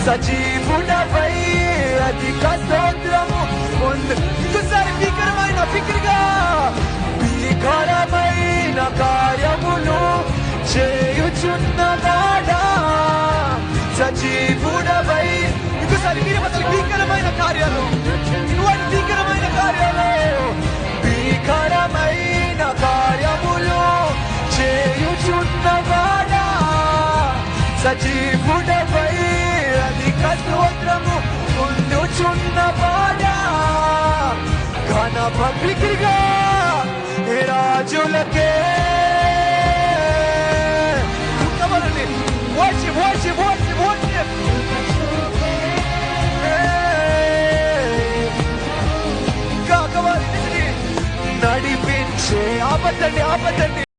సజీవుడవై అధిక స్తోత్రము ఇంకోసారి భీకరమైన ఫిక్రిగా భీకరమైన కార్యములు చేయుచున్నవాడా సజీవుడవై ఇంకోసారి భీకరమైన కార్యాలు ఇటువంటి భీకరమైన కార్యాలు భీకరమైన కార్యములు చేయుచున్నవాడా సజీవుడవై అధిక స్తోత్రము పొందుచున్నవాడా ఘన భక్తిగా రాజులకే నడిపించే ఆపదండి